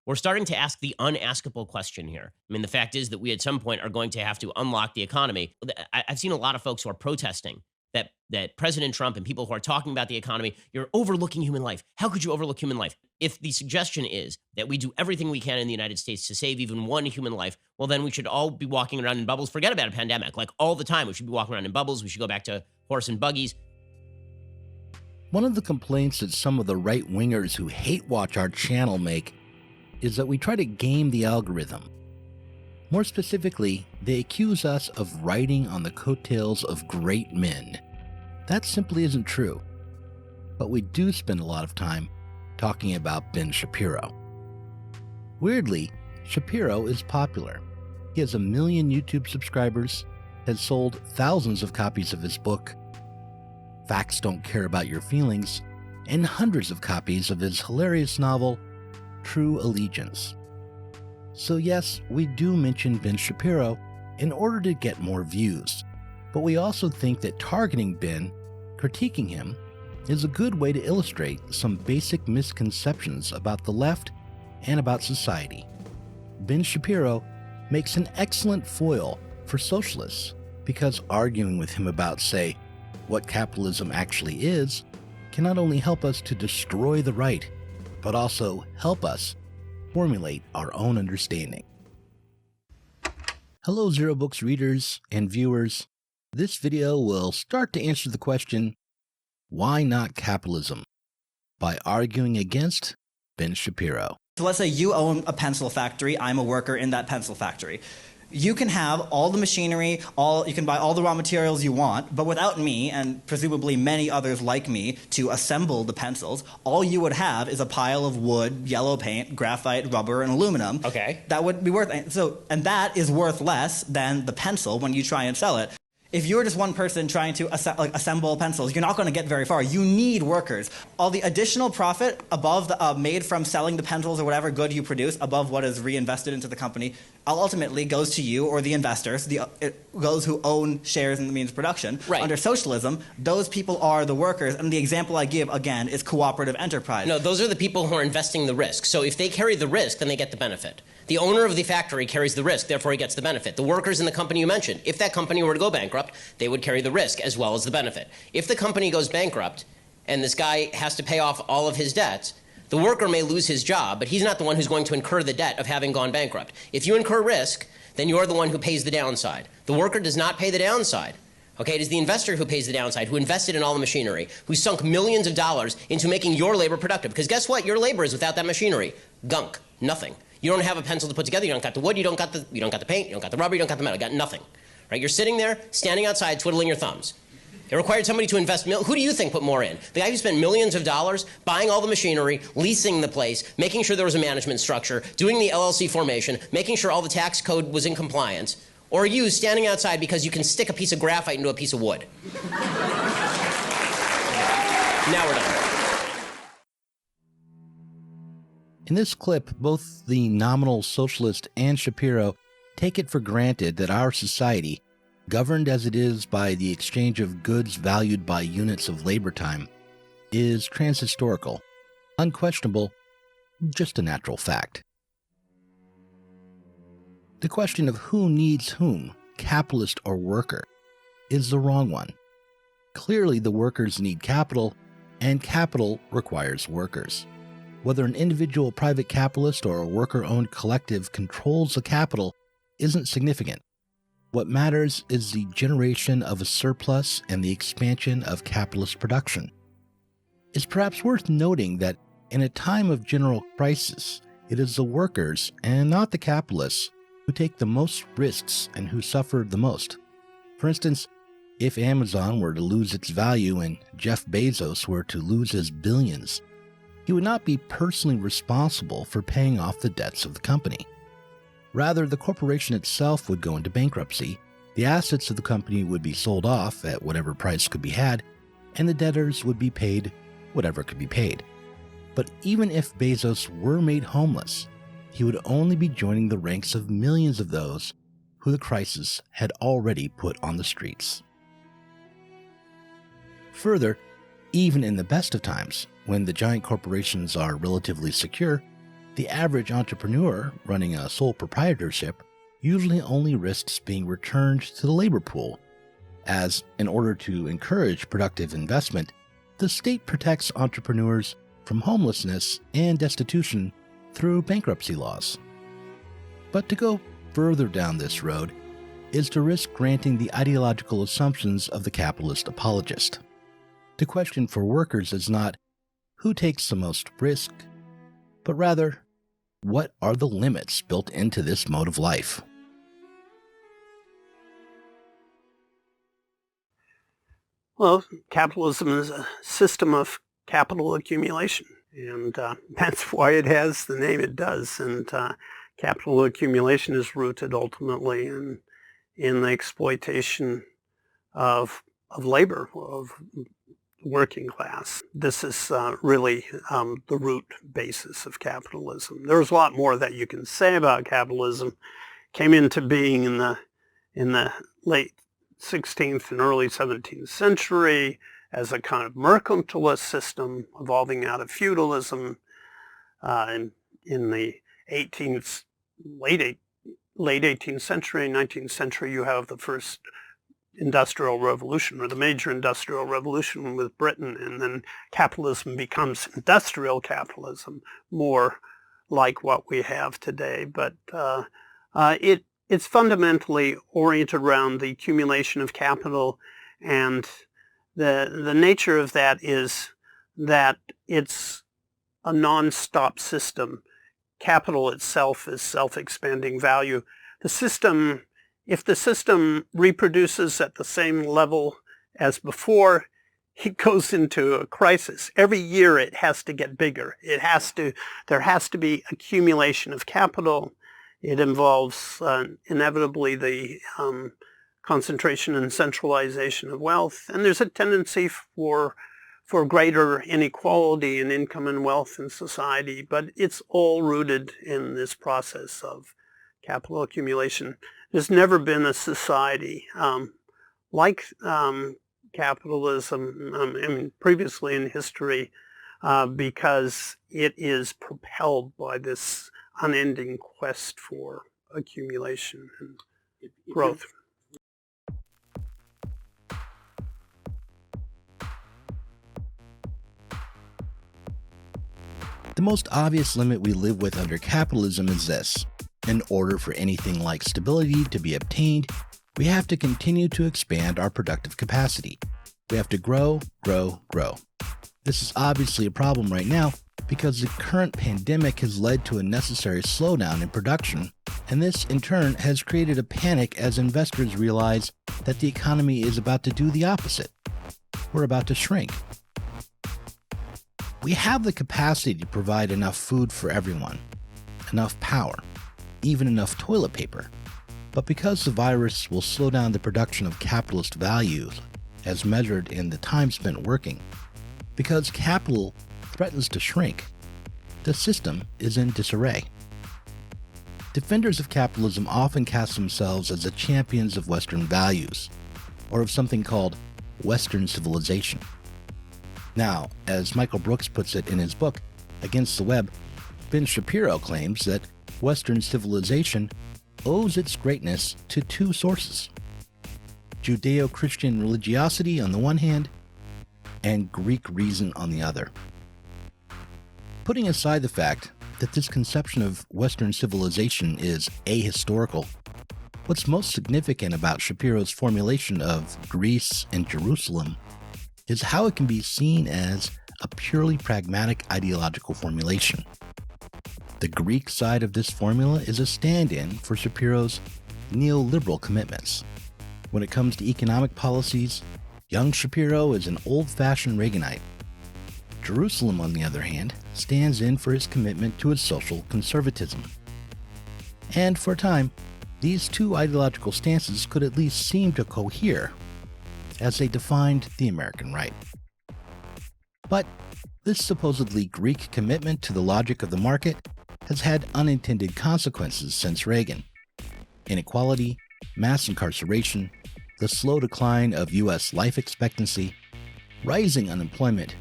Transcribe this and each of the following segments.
We're starting to ask the unaskable question here. I mean, the fact is that we at some point are going to have to unlock the economy. I've seen a lot of folks who are protesting that President Trump and people who are talking about the economy, you're overlooking human life. How could you overlook human life? If the suggestion is that we do everything we can in the United States to save even one human life, well, then we should all be walking around in bubbles. Forget about a pandemic. Like all the time, we should be walking around in bubbles. We should go back to horse and buggies. One of the complaints that some of the right-wingers who hate watch our channel make is that we try to game the algorithm. More specifically, they accuse us of riding on the coattails of great men. That simply isn't true. But we do spend a lot of time talking about Ben Shapiro. Weirdly, Shapiro is popular. He has 1 million YouTube subscribers, has sold thousands of copies of his book, Facts Don't Care About Your Feelings, and hundreds of copies of his hilarious novel, True Allegiance. So yes, we do mention Ben Shapiro in order to get more views, but we also think that targeting Ben, critiquing him, is a good way to illustrate some basic misconceptions about the left and about society. Ben Shapiro makes an excellent foil for socialists because arguing with him about, say, what capitalism actually is can not only help us to destroy the right, but also help us formulate our own understanding. Hello, Zero Books readers and viewers. This video will start to answer the question, why not capitalism? By arguing against Ben Shapiro. So let's say you own a pencil factory, I'm a worker in that pencil factory. You can have all the machinery, you can buy all the raw materials you want, but without me, and presumably many others like me, to assemble the pencils, all you would have is a pile of wood, yellow paint, graphite, rubber, and aluminum. Okay. That would be worth, and that is worth less than the pencil when you try and sell it. If you're just one person trying to assemble pencils, you're not going to get very far. You need workers. All the additional profit above made from selling the pencils or whatever good you produce above what is reinvested into the company ultimately goes to you or the investors, those who own shares in the means of production. Right. Under socialism, those people are the workers, and the example I give, again, is cooperative enterprise. No, those are the people who are investing the risk. So if they carry the risk, then they get the benefit. The owner of the factory carries the risk, therefore he gets the benefit. The workers in the company you mentioned, if that company were to go bankrupt, they would carry the risk as well as the benefit. If the company goes bankrupt and this guy has to pay off all of his debts, the worker may lose his job, but he's not the one who's going to incur the debt of having gone bankrupt. If you incur risk, then you're the one who pays the downside. The worker does not pay the downside. Okay, it is the investor who pays the downside, who invested in all the machinery, who sunk millions of dollars into making your labor productive. Because guess what? Your labor is without that machinery. Gunk. Nothing. You don't have a pencil to put together. You don't got the wood. You don't got the paint. You don't got the rubber. You don't got the metal. You got nothing. Right? You're sitting there, standing outside, twiddling your thumbs. It required somebody to invest. Who do you think put more in? The guy who spent millions of dollars buying all the machinery, leasing the place, making sure there was a management structure, doing the LLC formation, making sure all the tax code was in compliance, or you standing outside because you can stick a piece of graphite into a piece of wood. Now we're done. In this clip, both the nominal socialist and Shapiro take it for granted that our society, governed as it is by the exchange of goods valued by units of labor time, is transhistorical, unquestionable, just a natural fact. The question of who needs whom, capitalist or worker, is the wrong one. Clearly, the workers need capital, and capital requires workers. Whether an individual private capitalist or a worker-owned collective controls the capital isn't significant. What matters is the generation of a surplus and the expansion of capitalist production. It's perhaps worth noting that in a time of general crisis, it is the workers and not the capitalists who take the most risks and who suffer the most. For instance, if Amazon were to lose its value and Jeff Bezos were to lose his billions, he would not be personally responsible for paying off the debts of the company. Rather, the corporation itself would go into bankruptcy, the assets of the company would be sold off at whatever price could be had, and the debtors would be paid whatever could be paid. But even if Bezos were made homeless, he would only be joining the ranks of millions of those who the crisis had already put on the streets. Further, even in the best of times, when the giant corporations are relatively secure, The average entrepreneur running a sole proprietorship usually only risks being returned to the labor pool, as in order to encourage productive investment, the state protects entrepreneurs from homelessness and destitution through bankruptcy laws. But to go further down this road is to risk granting the ideological assumptions of the capitalist apologist. The question for workers is not who takes the most risk, but rather, what are the limits built into this mode of life? Well, capitalism is a system of capital accumulation, and that's why it has the name it does. And capital accumulation is rooted ultimately in the exploitation of labor, of working class. This is really the root basis of capitalism. There's a lot more that you can say about capitalism. Came into being in the late 16th and early 17th century as a kind of mercantilist system evolving out of feudalism. In the late 18th century, 19th century, you have the first industrial revolution, or the major industrial revolution with Britain, and then capitalism becomes industrial capitalism, more like what we have today. But it's fundamentally oriented around the accumulation of capital, and the nature of that is that it's a non-stop system. Capital itself is self-expanding value. If the system reproduces at the same level as before, it goes into a crisis. Every year it has to get bigger. There has to be accumulation of capital. It involves inevitably the concentration and centralization of wealth, and there's a tendency for greater inequality in income and wealth in society, but it's all rooted in this process of capital accumulation. There's never been a society like capitalism, previously in history, because it is propelled by this unending quest for accumulation and growth. The most obvious limit we live with under capitalism is this. In order for anything like stability to be obtained, we have to continue to expand our productive capacity. We have to grow, grow, grow. This is obviously a problem right now because the current pandemic has led to a necessary slowdown in production, and this in turn has created a panic as investors realize that the economy is about to do the opposite. We're about to shrink. We have the capacity to provide enough food for everyone, enough power, even enough toilet paper. But because the virus will slow down the production of capitalist values as measured in the time spent working, because capital threatens to shrink, the system is in disarray. Defenders of capitalism often cast themselves as the champions of Western values, or of something called Western civilization. Now, as Michael Brooks puts it in his book, Against the Web, Ben Shapiro claims that Western civilization owes its greatness to two sources: Judeo-Christian religiosity on the one hand, and Greek reason on the other. Putting aside the fact that this conception of Western civilization is ahistorical, what's most significant about Shapiro's formulation of Greece and Jerusalem is how it can be seen as a purely pragmatic ideological formulation. The Greek side of this formula is a stand-in for Shapiro's neoliberal commitments. When it comes to economic policies, young Shapiro is an old-fashioned Reaganite. Jerusalem, on the other hand, stands in for his commitment to its social conservatism. And for a time, these two ideological stances could at least seem to cohere as they defined the American right. But this supposedly Greek commitment to the logic of the market has had unintended consequences since Reagan. Inequality, mass incarceration, the slow decline of U.S. life expectancy, rising unemployment,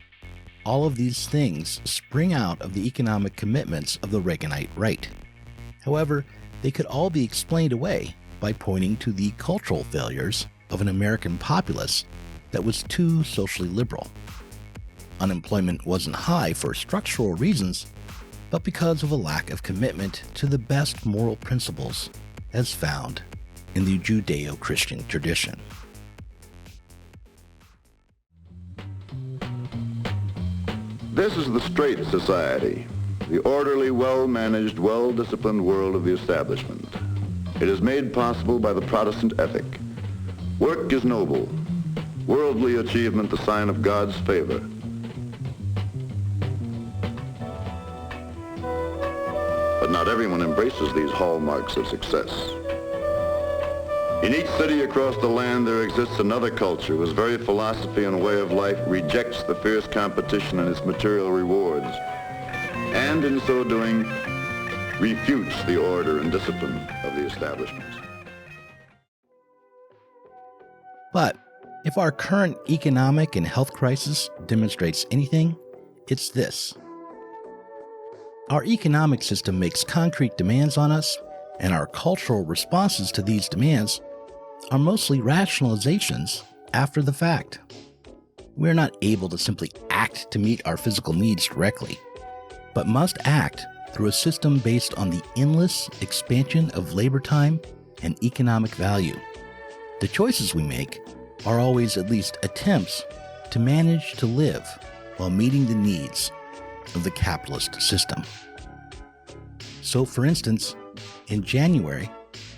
all of these things spring out of the economic commitments of the Reaganite right. However, they could all be explained away by pointing to the cultural failures of an American populace that was too socially liberal. Unemployment wasn't high for structural reasons, but because of a lack of commitment to the best moral principles as found in the Judeo-Christian tradition. This is the straight society, the orderly, well-managed, well-disciplined world of the establishment. It is made possible by the Protestant ethic. Work is noble, worldly achievement the sign of God's favor. But not everyone embraces these hallmarks of success. In each city across the land there exists another culture whose very philosophy and way of life rejects the fierce competition and its material rewards, and in so doing refutes the order and discipline of the establishment. But if our current economic and health crisis demonstrates anything, it's this. Our economic system makes concrete demands on us, and our cultural responses to these demands are mostly rationalizations after the fact. We're not able to simply act to meet our physical needs directly, but must act through a system based on the endless expansion of labor time and economic value. The choices we make are always at least attempts to manage to live while meeting the needs of the capitalist system. So, for instance, in January,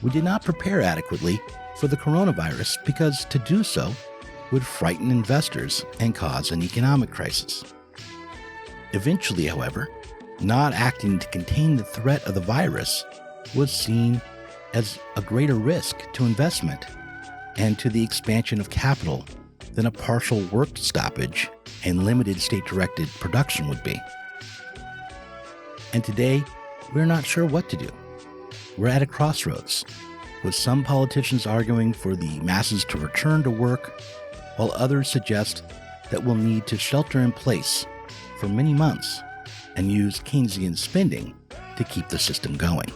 we did not prepare adequately for the coronavirus because to do so would frighten investors and cause an economic crisis. Eventually, however, not acting to contain the threat of the virus was seen as a greater risk to investment and to the expansion of capital than a partial work stoppage and limited state-directed production would be. And today, we're not sure what to do. We're at a crossroads, with some politicians arguing for the masses to return to work, while others suggest that we'll need to shelter in place for many months and use Keynesian spending to keep the system going.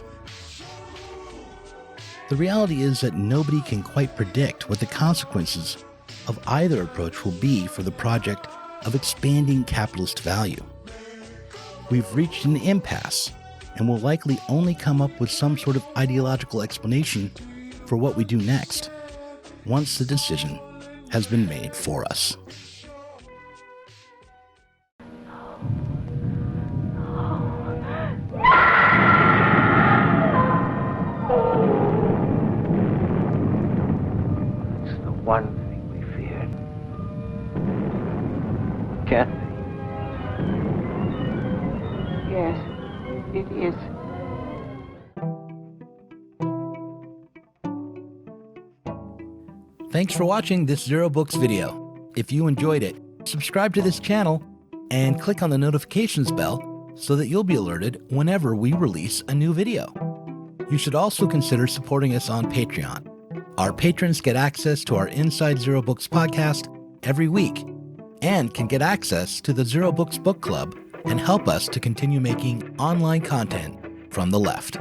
The reality is that nobody can quite predict what the consequences of either approach will be for the project of expanding capitalist value. We've reached an impasse and will likely only come up with some sort of ideological explanation for what we do next, once the decision has been made for us. It's the one thing we feared. Kathy. Yes, it is. Thanks for watching this Zero Books video. If you enjoyed it, subscribe to this channel and click on the notifications bell so that you'll be alerted whenever we release a new video. You should also consider supporting us on Patreon. Our patrons get access to our Inside Zero Books podcast every week and can get access to the Zero Books Book Club and help us to continue making online content from the left.